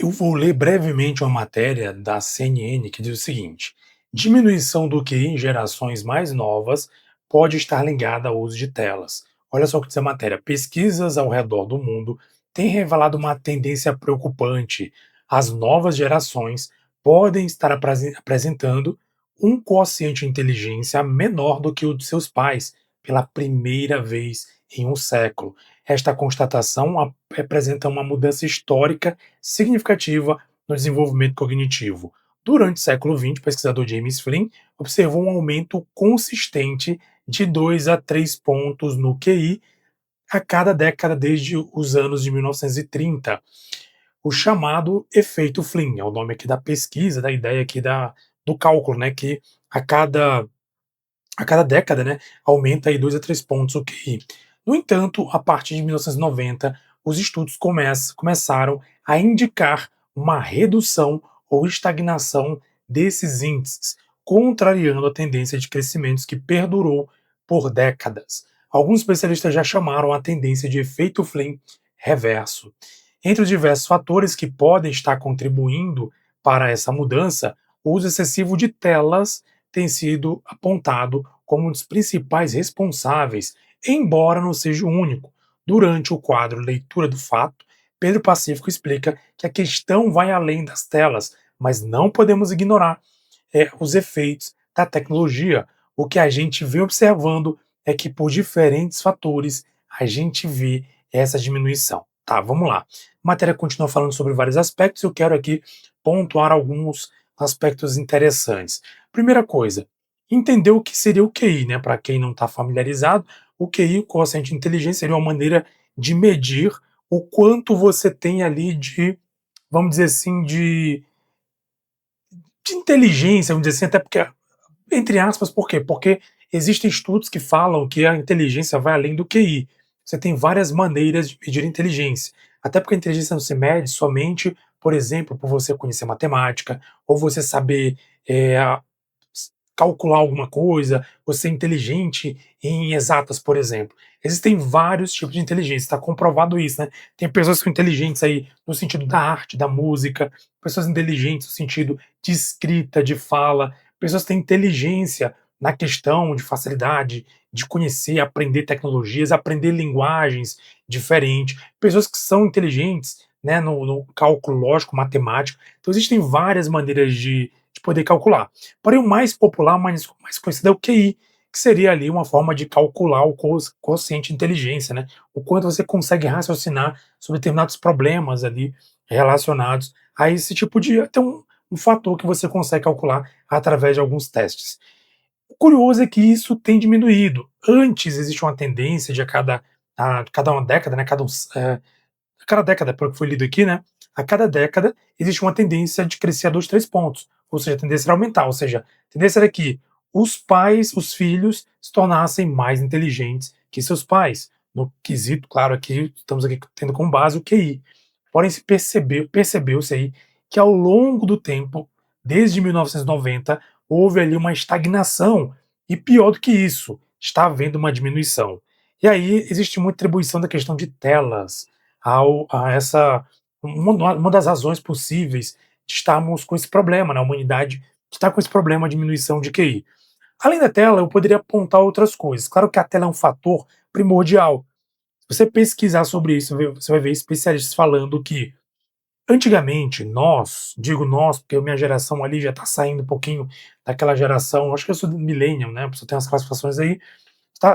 Eu vou ler brevemente uma matéria da CNN que diz o seguinte: diminuição do QI em gerações mais novas pode estar ligada ao uso de telas. Olha só o que diz a matéria: pesquisas ao redor do mundo têm revelado uma tendência preocupante. As novas gerações podem estar apresentando um quociente de inteligência menor do que o de seus pais pela primeira vez em um século. Esta constatação representa uma mudança histórica significativa no desenvolvimento cognitivo. Durante o século XX, o pesquisador James Flynn observou um aumento consistente de 2 a 3 pontos no QI a cada década desde os anos de 1930. O chamado efeito Flynn, é o nome aqui da pesquisa, da ideia aqui do cálculo, né, que a cada a cada década, né, aumenta aí 2 a 3 pontos o QI. No entanto, a partir de 1990, os estudos começaram a indicar uma redução ou estagnação desses índices, contrariando a tendência de crescimentos que perdurou por décadas. Alguns especialistas já chamaram a tendência de efeito Flynn reverso. Entre os diversos fatores que podem estar contribuindo para essa mudança, o uso excessivo de telas tem sido apontado como um dos principais responsáveis, embora não seja o único. Durante o quadro Leitura do Fato, Pedro Pacífico explica que a questão vai além das telas, mas não podemos ignorar os efeitos da tecnologia. O que a gente vem observando é que por diferentes fatores a gente vê essa diminuição. Tá, vamos lá. A matéria continua falando sobre vários aspectos, eu quero aqui pontuar alguns aspectos interessantes. Primeira coisa, entender o que seria o QI, né? Para quem não está familiarizado, o QI, o quociente de inteligência, seria uma maneira de medir o quanto você tem ali de, vamos dizer assim, de inteligência, vamos dizer assim, até porque, entre aspas, por quê? Porque existem estudos que falam que a inteligência vai além do QI. Você tem várias maneiras de medir inteligência. Até porque a inteligência não se mede somente, por exemplo, por você conhecer matemática, ou você saber é, calcular alguma coisa, ou ser inteligente em exatas, por exemplo. Existem vários tipos de inteligência, está comprovado isso, né? Tem pessoas que são inteligentes aí no sentido da arte, da música, pessoas inteligentes no sentido de escrita, de fala, pessoas que têm inteligência na questão de facilidade de conhecer, aprender tecnologias, aprender linguagens diferentes, pessoas que são inteligentes, né, no cálculo lógico, matemático. Então existem várias maneiras de poder calcular. Porém, o mais popular, mais conhecido é o QI, que seria ali uma forma de calcular o quociente de inteligência, né? O quanto você consegue raciocinar sobre determinados problemas ali relacionados a esse tipo de. Até um fator que você consegue calcular através de alguns testes. O curioso é que isso tem diminuído. Antes existe uma tendência de a cada uma década, né, a cada década, pelo que foi lido aqui, né? A cada década existe uma tendência de crescer a 2, 3 pontos. Ou seja, a tendência era aumentar. Ou seja, a tendência era que os pais, os filhos, se tornassem mais inteligentes que seus pais. No quesito, claro, aqui estamos aqui tendo como base o QI. Porém, percebeu-se aí que ao longo do tempo, desde 1990, houve ali uma estagnação. E pior do que isso, está havendo uma diminuição. E aí existe muita atribuição da questão de telas a essa uma das razões possíveis de estarmos com esse problema, na humanidade está com esse problema de diminuição de QI. Além da tela, eu poderia apontar outras coisas. Claro que a tela é um fator primordial. Se você pesquisar sobre isso, você vai ver especialistas falando que antigamente nós, digo nós, porque a minha geração ali já está saindo um pouquinho daquela geração, acho que eu sou do millennium, né? Você tem as classificações aí,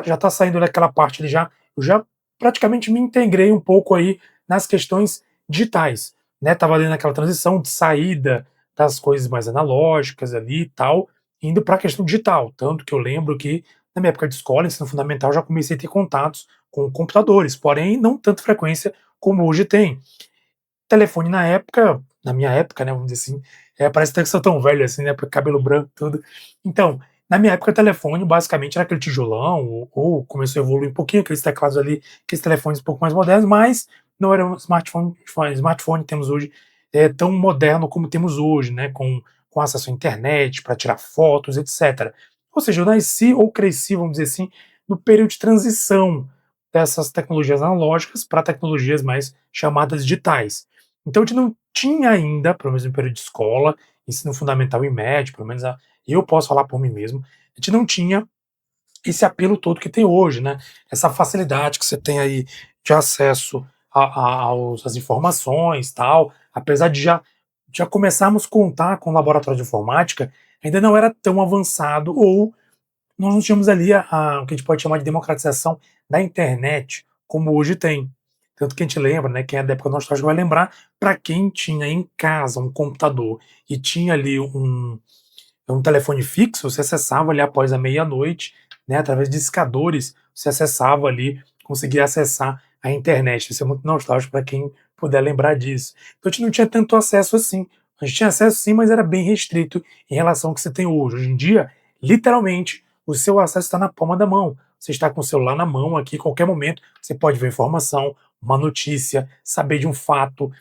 já está saindo daquela parte ali já, eu já praticamente me integrei um pouco aí nas questões digitais, né? Tava ali naquela transição de saída das coisas mais analógicas ali e tal, indo para a questão digital, tanto que eu lembro que na minha época de escola, ensino fundamental, já comecei a ter contatos com computadores, porém não tanta frequência como hoje tem. Telefone na minha época, né, vamos dizer assim, parece até que sou tão velho assim, né, porque cabelo branco e tudo. Então, na minha época, telefone basicamente era aquele tijolão, ou começou a evoluir um pouquinho, aqueles teclados ali, aqueles telefones um pouco mais modernos, mas não era um smartphone que temos hoje tão moderno como temos hoje, né, com acesso à internet, para tirar fotos, etc. Ou seja, eu nasci ou cresci, vamos dizer assim, no período de transição dessas tecnologias analógicas para tecnologias mais chamadas digitais. Então a gente não tinha ainda, pelo menos no período de escola, ensino fundamental e médio, pelo menos eu posso falar por mim mesmo, a gente não tinha esse apelo todo que tem hoje, né? Essa facilidade que você tem aí de acesso às informações, tal, apesar de já começarmos a contar com o laboratório de informática, ainda não era tão avançado, ou nós não tínhamos ali o que a gente pode chamar de democratização da internet, como hoje tem. Tanto que a gente lembra, né, quem é da época nostálgica vai lembrar, para quem tinha em casa um computador e tinha ali um telefone fixo, você acessava ali após a meia-noite, né, através de discadores, você acessava ali, conseguia acessar a internet. Isso é muito nostálgico para quem puder lembrar disso. Então a gente não tinha tanto acesso assim. A gente tinha acesso sim, mas era bem restrito em relação ao que você tem hoje. Hoje em dia, literalmente, o seu acesso está na palma da mão. Você está com o celular na mão aqui, qualquer momento, você pode ver informação, uma notícia, saber de um fato,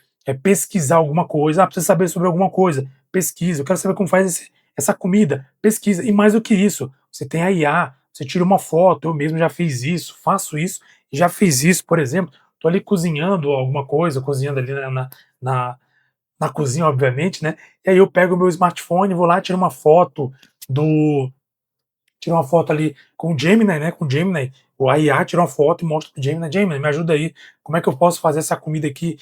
pesquisar alguma coisa. Ah, precisa saber sobre alguma coisa. Pesquisa. Eu quero saber como faz essa comida, pesquisa. E mais do que isso, você tem a IA, você tira uma foto, eu mesmo já fiz isso, faço isso, já fiz isso, por exemplo, estou ali cozinhando alguma coisa, cozinhando ali na, na cozinha, obviamente, né? E aí eu pego o meu smartphone, vou lá, tiro uma foto do. Tiro uma foto ali com o Gemini, né? Com o Gemini, o IA tira uma foto e mostra pro Gemini, Gemini, me ajuda aí, como é que eu posso fazer essa comida aqui?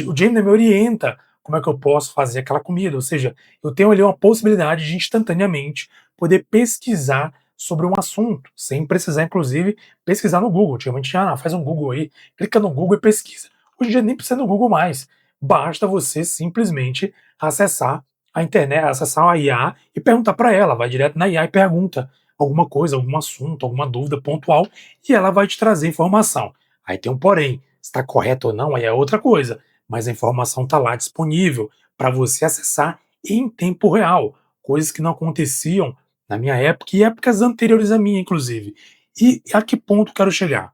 O Gemini me orienta como é que eu posso fazer aquela comida, ou seja, eu tenho ali uma possibilidade de instantaneamente poder pesquisar sobre um assunto, sem precisar, inclusive, pesquisar no Google. Antigamente, faz um Google aí, clica no Google e pesquisa. Hoje em dia nem precisa no Google mais, basta você simplesmente acessar a internet, acessar a IA e perguntar para ela, vai direto na IA e pergunta alguma coisa, algum assunto, alguma dúvida pontual, e ela vai te trazer informação. Aí tem um porém, se está correto ou não, aí é outra coisa, mas a informação está lá disponível para você acessar em tempo real, coisas que não aconteciam na minha época e épocas anteriores à minha, inclusive. E a que ponto quero chegar?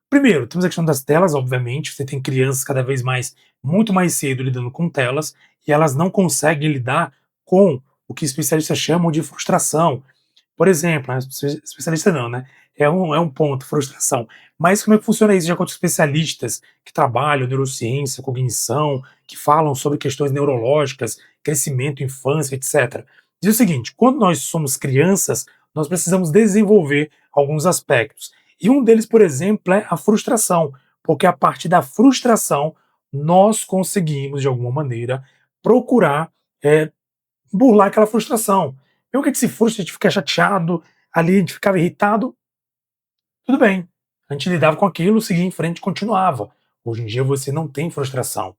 Primeiro, temos a questão das telas, obviamente. Você tem crianças cada vez mais, muito mais cedo, lidando com telas, e elas não conseguem lidar com o que especialistas chamam de frustração. Por exemplo, né, especialista não, né? É um ponto, frustração. Mas como é que funciona isso? Já com especialistas que trabalham neurociência, cognição, que falam sobre questões neurológicas, crescimento, infância, etc. Diz o seguinte: quando nós somos crianças, nós precisamos desenvolver alguns aspectos. E um deles, por exemplo, é a frustração, porque a partir da frustração nós conseguimos, de alguma maneira, procurar é, burlar aquela frustração. Mesmo que a gente se frustre, a gente fica chateado, ali a gente ficava irritado, tudo bem. A gente lidava com aquilo, seguia em frente e continuava. Hoje em dia você não tem frustração.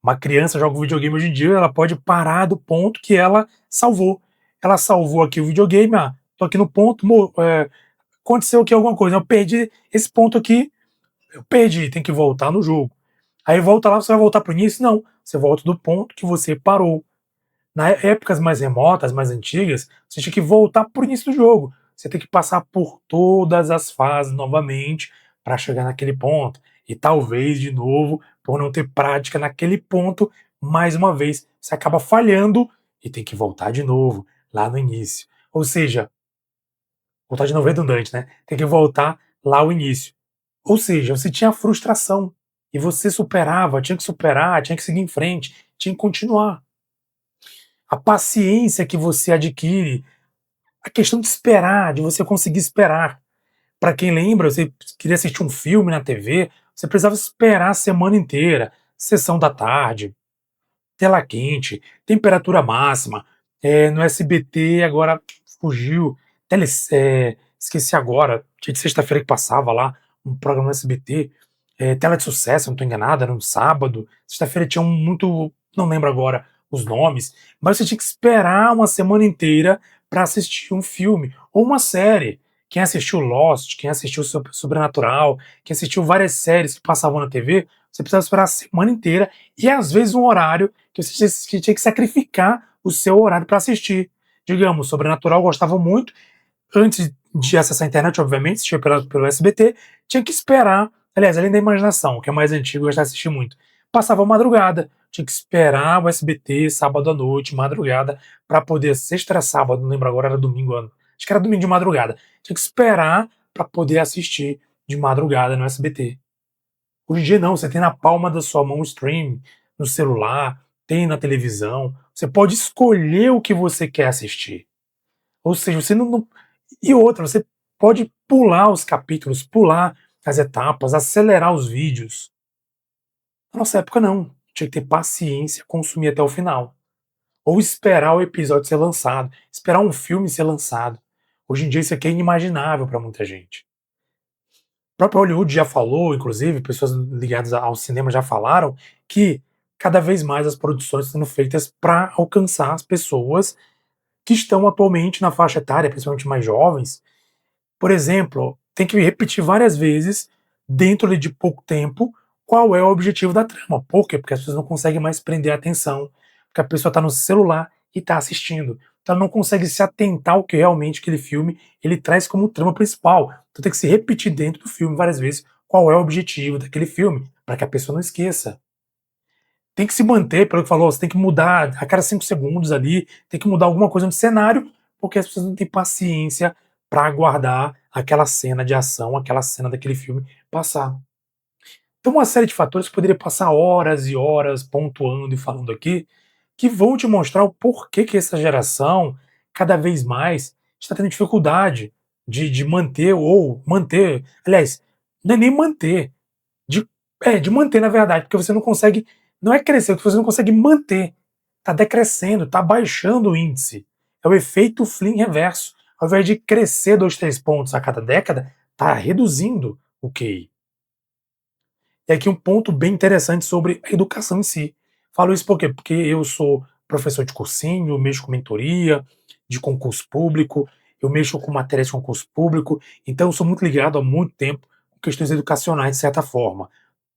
Uma criança joga um videogame hoje em dia, ela pode parar do ponto que ela salvou. Ela salvou aqui o videogame, tô aqui no ponto, aconteceu aqui alguma coisa, eu perdi esse ponto aqui, eu perdi, tem que voltar no jogo. Aí volta lá, você vai voltar pro início? Não, você volta do ponto que você parou. Na épocas mais remotas, mais antigas, você tinha que voltar pro início do jogo. Você tem que passar por todas as fases novamente para chegar naquele ponto. E talvez, de novo, por não ter prática naquele ponto, mais uma vez, você acaba falhando e tem que voltar de novo, lá no início. Ou seja, voltar de novo é redundante, né? Tem que voltar lá ao início. Ou seja, você tinha frustração e você superava, tinha que superar, tinha que seguir em frente, tinha que continuar. A paciência que você adquire, a questão de esperar, de você conseguir esperar. Para quem lembra, você queria assistir um filme na TV, você precisava esperar a semana inteira, sessão da tarde, tela quente, temperatura máxima. No SBT agora fugiu, esqueci agora, tinha de sexta-feira que passava lá um programa no SBT, Tela de Sucesso, não estou enganado, era um sábado. Sexta-feira tinha um muito, não lembro agora os nomes, mas você tinha que esperar uma semana inteira para assistir um filme ou uma série. Quem assistiu Lost, quem assistiu Sobrenatural, quem assistiu várias séries que passavam na TV, você precisava esperar a semana inteira e às vezes um horário que você tinha que sacrificar o seu horário para assistir. Digamos, Sobrenatural eu gostava muito, antes de acessar a internet, obviamente, assistia pelo SBT, tinha que esperar. Aliás, além da imaginação, que é mais antigo, eu já assisti muito. Passava a madrugada, tinha que esperar o SBT, sábado à noite, madrugada, para poder, sexta era sábado, não lembro agora, era domingo, acho que era domingo de madrugada. Tinha que esperar para poder assistir de madrugada no SBT. Hoje em dia não, você tem na palma da sua mão o stream, no celular, tem na televisão. Você pode escolher o que você quer assistir. Ou seja, você não. E outra, você pode pular os capítulos, pular as etapas, acelerar os vídeos. Na nossa época, não. Tinha que ter paciência, consumir até o final. Ou esperar o episódio ser lançado, esperar um filme ser lançado. Hoje em dia isso aqui é inimaginável para muita gente. O próprio Hollywood já falou, inclusive, pessoas ligadas ao cinema já falaram, que cada vez mais as produções estão sendo feitas para alcançar as pessoas que estão atualmente na faixa etária, principalmente mais jovens. Por exemplo, tem que repetir várias vezes, dentro de pouco tempo, qual é o objetivo da trama. Por quê? Porque as pessoas não conseguem mais prender a atenção, porque a pessoa está no celular e está assistindo. Então ela não consegue se atentar ao que realmente aquele filme ele traz como trama principal. Então tem que se repetir dentro do filme várias vezes qual é o objetivo daquele filme, para que a pessoa não esqueça. Tem que se manter, pelo que falou, você tem que mudar a cada 5 segundos ali, tem que mudar alguma coisa no cenário, porque as pessoas não têm paciência para aguardar aquela cena de ação, aquela cena daquele filme passar. Então, uma série de fatores que poderia passar horas e horas pontuando e falando aqui, que vão te mostrar o porquê que essa geração, cada vez mais, está tendo dificuldade de manter ou manter. Aliás, não é nem manter, de, de manter, na verdade, porque você não consegue. Não é crescer, você não consegue manter. Está decrescendo, está baixando o índice. É o efeito Flynn reverso. Ao invés de crescer 2, 3 pontos a cada década, está reduzindo o QI. E aqui um ponto bem interessante sobre a educação em si. Falo isso por quê? Porque eu sou professor de cursinho, eu mexo com mentoria, de concurso público, eu mexo com matérias de concurso público, então eu sou muito ligado há muito tempo com questões educacionais, de certa forma.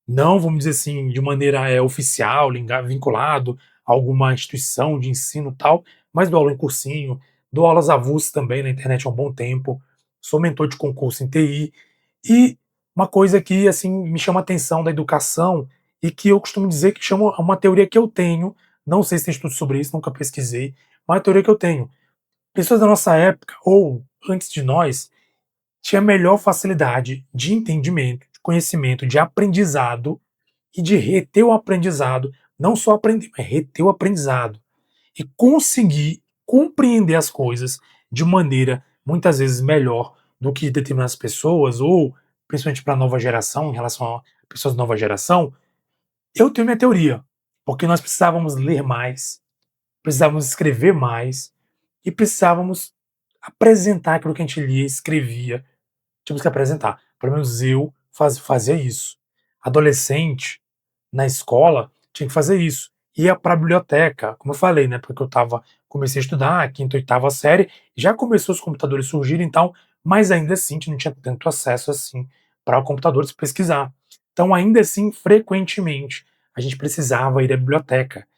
Não, vamos dizer assim, de maneira oficial, vinculado a alguma instituição de ensino e tal, mas dou aula em cursinho, dou aulas avulsas também na internet há um bom tempo, sou mentor de concurso em TI, e uma coisa que assim me chama a atenção da educação e que eu costumo dizer que chama uma teoria que eu tenho, não sei se tem estudo sobre isso, nunca pesquisei, mas é uma teoria que eu tenho. Pessoas da nossa época, ou antes de nós, tinha melhor facilidade de entendimento, de conhecimento, de aprendizado e de reter o aprendizado, não só aprender, mas reter o aprendizado e conseguir compreender as coisas de maneira muitas vezes melhor do que determinadas pessoas, ou principalmente para a nova geração, em relação a pessoas da nova geração. Eu tenho minha teoria, porque nós precisávamos ler mais, precisávamos escrever mais e precisávamos apresentar aquilo que a gente lia, escrevia, tínhamos que apresentar. Pelo menos eu fazia isso. Adolescente, na escola, tinha que fazer isso. Ia para a biblioteca, como eu falei, né? Porque comecei a estudar, quinta, oitava série, já começou os computadores surgirem e tal, mas ainda assim a gente não tinha tanto acesso assim para computadores pesquisar. Então, ainda assim, frequentemente, a gente precisava ir à biblioteca.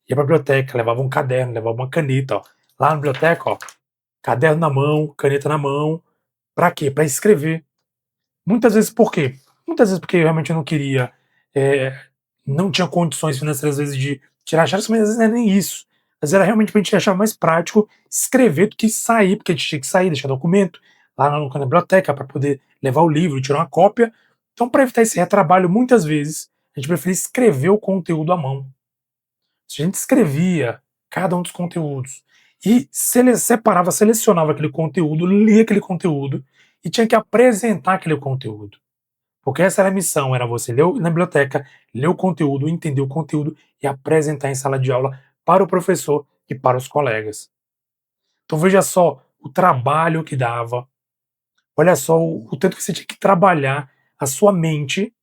Ia para a biblioteca, levava um caderno, levava uma caneta, ó. Lá na biblioteca, ó, caderno na mão, caneta na mão. Para quê? Para escrever. Muitas vezes por quê? Muitas vezes porque eu realmente não queria, eh, não tinha condições financeiras, às vezes, de tirar chaves, mas às vezes não é nem isso. Às vezes era realmente porque a gente achava mais prático escrever do que sair, porque a gente tinha que sair, deixar documento lá na biblioteca para poder levar o livro, tirar uma cópia. Então, para evitar esse retrabalho, muitas vezes, a gente preferia escrever o conteúdo à mão. Se a gente escrevia cada um dos conteúdos e separava, selecionava aquele conteúdo, lia aquele conteúdo e tinha que apresentar aquele conteúdo. Porque essa era a missão, era você ler na biblioteca, ler o conteúdo, entender o conteúdo e apresentar em sala de aula para o professor e para os colegas. Então veja só o trabalho que dava, olha só o tanto que você tinha que trabalhar a sua mente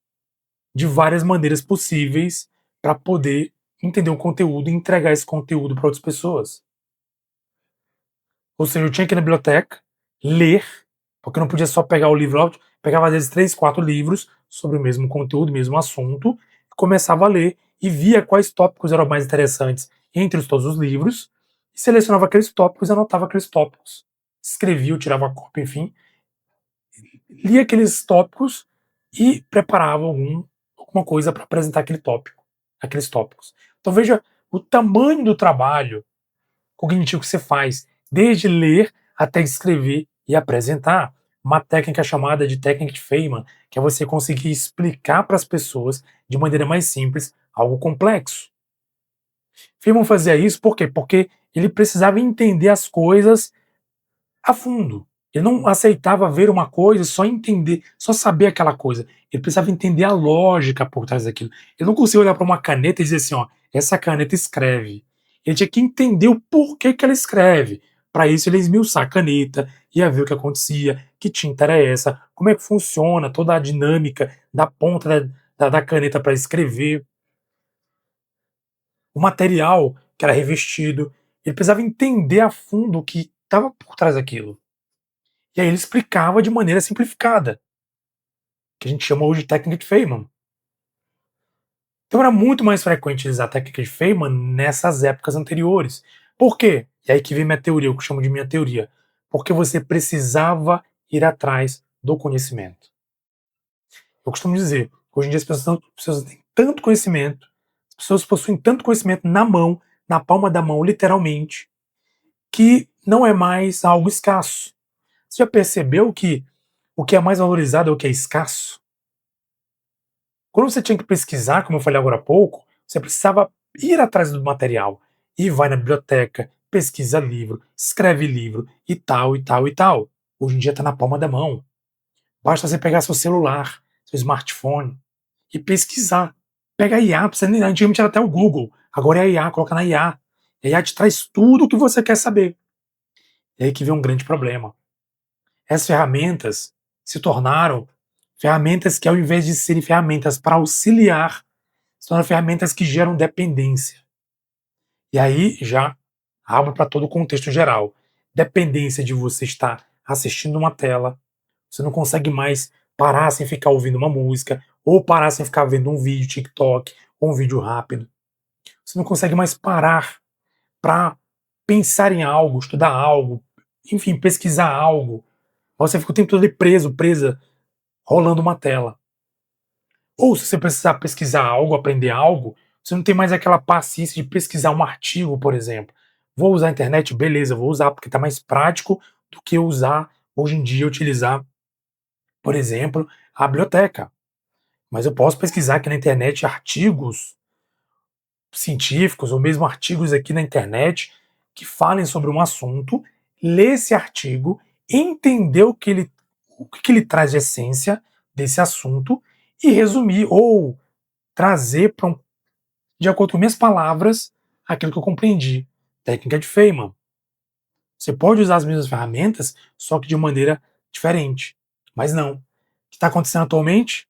de várias maneiras possíveis para poder entender o conteúdo e entregar esse conteúdo para outras pessoas. Ou seja, eu tinha que ir na biblioteca, ler, porque eu não podia só pegar o livro lá, pegava às vezes 3, 4 livros sobre o mesmo conteúdo, o mesmo assunto, começava a ler e via quais tópicos eram mais interessantes entre todos os livros, e selecionava aqueles tópicos e anotava aqueles tópicos. Escrevia, eu tirava a cópia, enfim, lia aqueles tópicos e preparava alguma coisa para apresentar aquele tópico, aqueles tópicos. Então veja o tamanho do trabalho cognitivo que você faz, desde ler até escrever e apresentar. Uma técnica chamada de técnica de Feynman, que é você conseguir explicar para as pessoas de maneira mais simples algo complexo. Feynman fazia isso por quê? Porque ele precisava entender as coisas a fundo. Ele não aceitava ver uma coisa e só entender, só saber aquela coisa. Ele precisava entender a lógica por trás daquilo. Ele não conseguia olhar para uma caneta e dizer assim, ó, essa caneta escreve. Ele tinha que entender o porquê que ela escreve. Para isso ele ia esmiuçar a caneta, ia ver o que acontecia, que tinta era essa, como é que funciona toda a dinâmica da ponta da caneta para escrever, o material que era revestido. Ele precisava entender a fundo o que estava por trás daquilo. E aí ele explicava de maneira simplificada, que a gente chama hoje de técnica de Feynman. Então era muito mais frequente usar a técnica de Feynman nessas épocas anteriores. Por quê? E aí que vem minha teoria, o que eu chamo de minha teoria. Porque você precisava ir atrás do conhecimento. Eu costumo dizer, hoje em dia as pessoas têm tanto conhecimento, as pessoas possuem tanto conhecimento na mão, na palma da mão, literalmente, que não é mais algo escasso. Você já percebeu que o que é mais valorizado é o que é escasso? Quando você tinha que pesquisar, como eu falei agora há pouco, você precisava ir atrás do material. E vai na biblioteca, pesquisa livro, escreve livro e tal, e tal, e tal. Hoje em dia está na palma da mão. Basta você pegar seu celular, seu smartphone e pesquisar. Pega a IA, antigamente era até o Google, agora é a IA, coloca na IA. E a IA te traz tudo o que você quer saber. E aí que vem um grande problema. Essas ferramentas se tornaram ferramentas que, ao invés de serem ferramentas para auxiliar, se tornam ferramentas que geram dependência. E aí já abro para todo o contexto geral. Dependência de você estar assistindo uma tela, você não consegue mais parar sem ficar ouvindo uma música, ou parar sem ficar vendo um vídeo TikTok, ou um vídeo rápido. Você não consegue mais parar para pensar em algo, estudar algo, enfim, pesquisar algo. Você fica o tempo todo ali preso, presa, rolando uma tela. Ou se você precisar pesquisar algo, aprender algo, você não tem mais aquela paciência de pesquisar um artigo, por exemplo. Vou usar a internet? Beleza, vou usar porque está mais prático do que usar, hoje em dia, utilizar, por exemplo, a biblioteca. Mas eu posso pesquisar aqui na internet artigos científicos ou mesmo artigos aqui na internet que falem sobre um assunto, ler esse artigo, entender o que ele traz de essência desse assunto e resumir ou trazer de acordo com minhas palavras aquilo que eu compreendi. Técnica de Feynman. Você pode usar as mesmas ferramentas, só que de maneira diferente. Mas não. O que está acontecendo atualmente?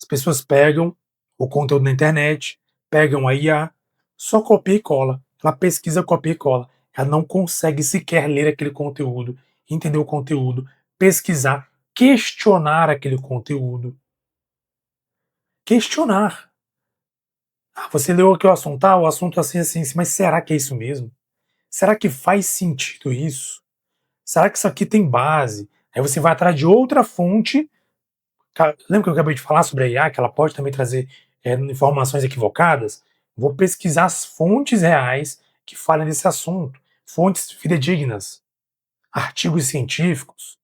As pessoas pegam o conteúdo na internet, pegam a IA, só copia e cola. Ela pesquisa, copia e cola. Ela não consegue sequer ler aquele conteúdo, entender o conteúdo, pesquisar, questionar aquele conteúdo. Questionar. Ah, você leu aqui o assunto, o assunto assim, assim, assim, mas será que é isso mesmo? Será que faz sentido isso? Será que isso aqui tem base? Aí você vai atrás de outra fonte. Lembra que eu acabei de falar sobre a IA, que ela pode também trazer informações equivocadas? Vou pesquisar as fontes reais que falem desse assunto, fontes fidedignas, artigos científicos,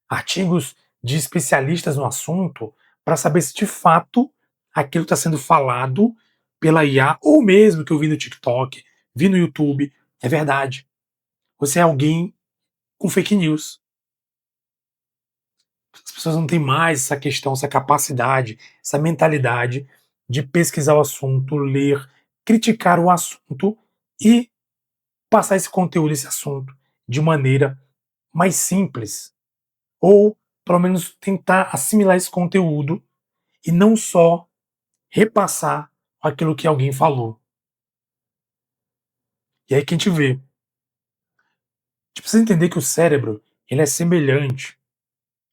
artigos de especialistas no assunto, para saber se de fato aquilo está sendo falado pela IA, ou mesmo que eu vi no TikTok, vi no YouTube, é verdade. Você é alguém com fake news. As pessoas não têm mais essa questão, essa capacidade, essa mentalidade de pesquisar o assunto, ler, criticar o assunto e passar esse conteúdo, esse assunto, de maneira mais simples. Ou, pelo menos, tentar assimilar esse conteúdo e não só repassar aquilo que alguém falou. E aí que a gente vê. A gente precisa entender que o cérebro ele é semelhante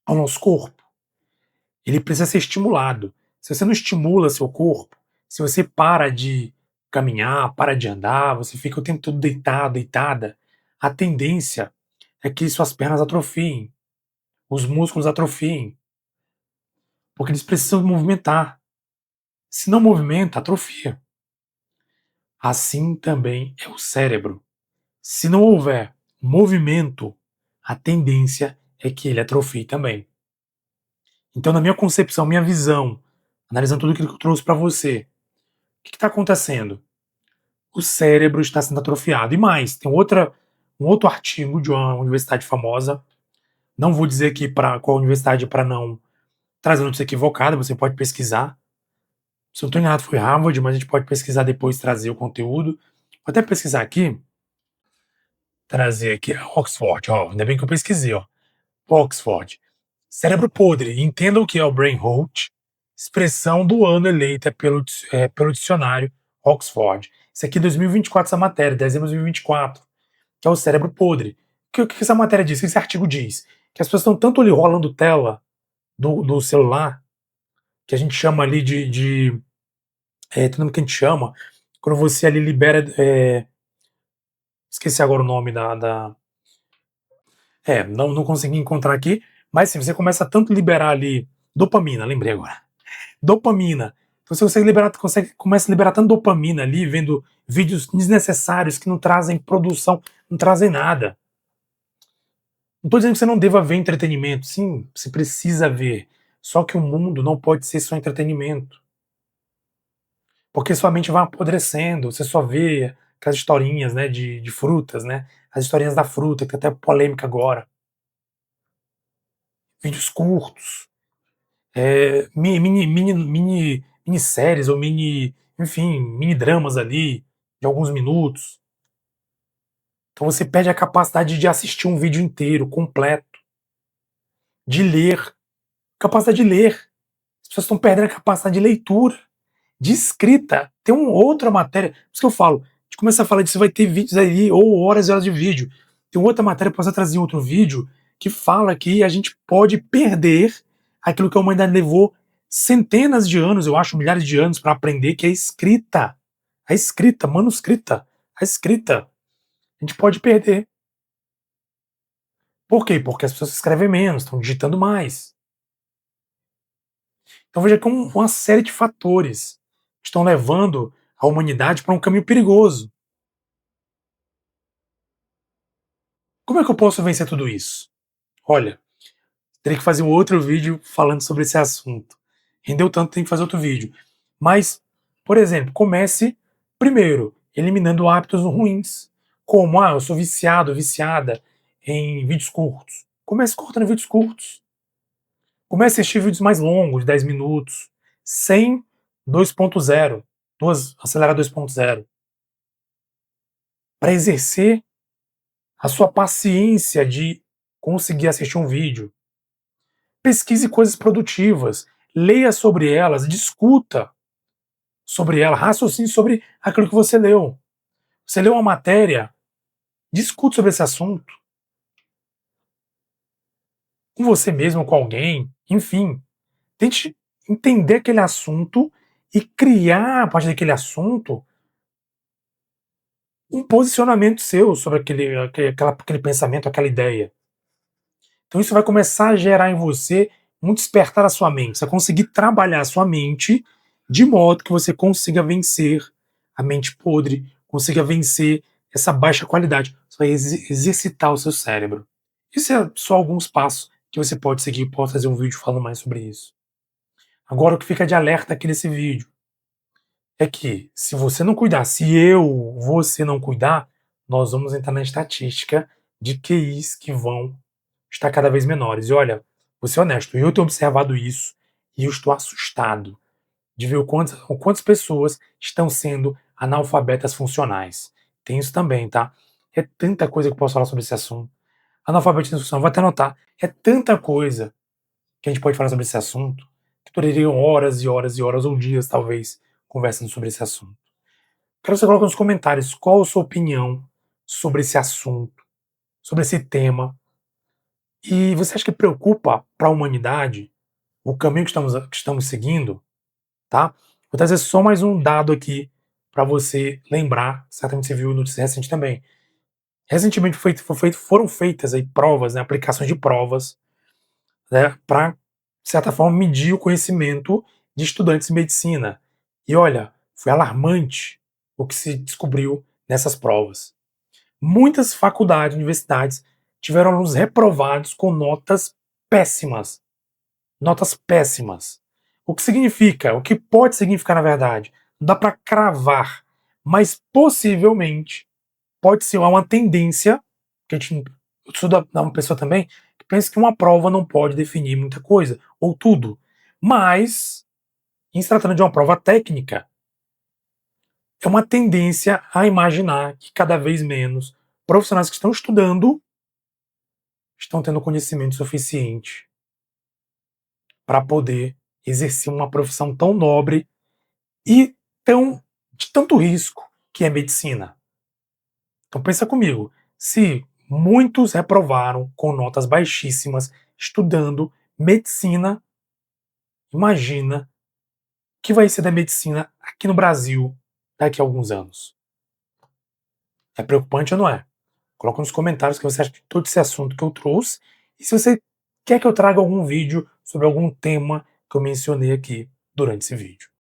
ao nosso corpo. Ele precisa ser estimulado. Se você não estimula seu corpo, se você para de caminhar, para de andar, você fica o tempo todo deitado, deitada, a tendência é que suas pernas atrofiem, os músculos atrofiem, porque eles precisam movimentar. Se não movimenta, atrofia. Assim também é o cérebro. Se não houver movimento, a tendência é que ele atrofie também. Então, na minha concepção, minha visão, analisando tudo aquilo que eu trouxe para você, o que está acontecendo? o cérebro está sendo atrofiado. E mais, tem um outro artigo de uma universidade famosa, não vou dizer aqui para qual universidade para não trazer notícia equivocada, você pode pesquisar. Se eu não estou enganado, foi Harvard, mas a gente pode pesquisar depois, trazer o conteúdo. Vou até pesquisar aqui, trazer aqui Oxford, ó, ainda bem que eu pesquisei, ó. Oxford. Cérebro podre. Entenda o que é o brain rot, expressão do ano eleita pelo dicionário Oxford. Isso aqui é 2024, essa matéria, dezembro de 2024, que é o cérebro podre. O que essa matéria diz? O que esse artigo diz? Que as pessoas estão tanto ali rolando tela do celular, que a gente chama ali tem nome que a gente chama, quando você ali libera, esqueci agora o nome não consegui encontrar aqui, mas sim, você começa tanto a liberar ali dopamina, lembrei agora. Dopamina. Então você começa a liberar tanto dopamina ali, vendo vídeos desnecessários que não trazem produção, não trazem nada. Não estou dizendo que você não deva ver entretenimento. Sim, você precisa ver. Só que o mundo não pode ser só entretenimento. Porque sua mente vai apodrecendo, você só vê aquelas historinhas, né, de frutas, né? As historinhas da fruta, que tá até polêmica agora. Vídeos curtos, minisséries ou enfim, mini dramas ali, de alguns minutos. Então você perde a capacidade de assistir um vídeo inteiro, completo, de ler, capacidade de ler. As pessoas estão perdendo a capacidade de leitura, de escrita. Tem uma outra matéria, por isso que eu falo, a gente começa a falar disso, vai ter vídeos aí, ou horas e horas de vídeo. Tem outra matéria, posso trazer outro vídeo, que fala que a gente pode perder aquilo que a humanidade levou centenas de anos, eu acho, milhares de anos para aprender, que é a escrita. A escrita, manuscrita, a escrita. A gente pode perder. Por quê? Porque as pessoas escrevem menos, estão digitando mais. Então veja que uma série de fatores estão levando a humanidade para um caminho perigoso. Como é que eu posso vencer tudo isso? Olha, teria que fazer um outro vídeo falando sobre esse assunto. Rendeu tanto, tem que fazer outro vídeo. Mas, por exemplo, comece primeiro eliminando hábitos ruins, como eu sou viciado, viciada em vídeos curtos. Comece cortando vídeos curtos. Comece a assistir vídeos mais longos, de 10 minutos, sem 2.0, acelerar 2.0, para exercer a sua paciência de conseguir assistir um vídeo. Pesquise coisas produtivas, leia sobre elas, discuta sobre elas, raciocine sobre aquilo que você leu. Você leu uma matéria, discute sobre esse assunto, com você mesmo, com alguém, enfim. Tente entender aquele assunto e criar, a partir daquele assunto, um posicionamento seu sobre aquele pensamento, aquela ideia. Então isso vai começar a gerar em você um despertar a sua mente. Você vai conseguir trabalhar a sua mente de modo que você consiga vencer a mente podre, consiga vencer essa baixa qualidade. Você vai exercitar o seu cérebro. Isso é só alguns passos que você pode seguir. Posso fazer um vídeo falando mais sobre isso. Agora, o que fica de alerta aqui nesse vídeo é que, se você não cuidar, você não cuidar, nós vamos entrar na estatística de QIs que vão estar cada vez menores. E olha, vou ser honesto, eu tenho observado isso e eu estou assustado de ver o quantas pessoas estão sendo analfabetas funcionais. Tem isso também, tá? É tanta coisa que eu posso falar sobre esse assunto. Analfabetismo funcional, vou até anotar. É tanta coisa que a gente pode falar sobre esse assunto que durariam horas e horas e horas, ou dias, talvez, conversando sobre esse assunto. Quero que você coloque nos comentários qual a sua opinião sobre esse assunto, sobre esse tema. E você acha que preocupa para a humanidade o caminho que estamos seguindo? Tá? Vou trazer só mais um dado aqui para você lembrar. Certamente você viu notícia recente também. Recentemente foram feitas aí provas, né, aplicações de provas, né, para, de certa forma, medir o conhecimento de estudantes de medicina. E olha, foi alarmante o que se descobriu nessas provas. Muitas faculdades, universidades tiveram alunos reprovados com notas péssimas. Notas péssimas. O que significa? O que pode significar, na verdade? Não dá para cravar, mas possivelmente pode ser uma tendência, que a gente estuda uma pessoa também que pensa que uma prova não pode definir muita coisa, ou tudo. Mas, em se tratando de uma prova técnica, é uma tendência a imaginar que cada vez menos profissionais que estão estudando estão tendo conhecimento suficiente para poder exercer uma profissão tão nobre e de tanto risco que é medicina. Então pensa comigo, se muitos reprovaram com notas baixíssimas estudando medicina, imagina o que vai ser da medicina aqui no Brasil daqui a alguns anos. É preocupante ou não é? Coloca nos comentários o que você acha de todo esse assunto que eu trouxe e se você quer que eu traga algum vídeo sobre algum tema que eu mencionei aqui durante esse vídeo.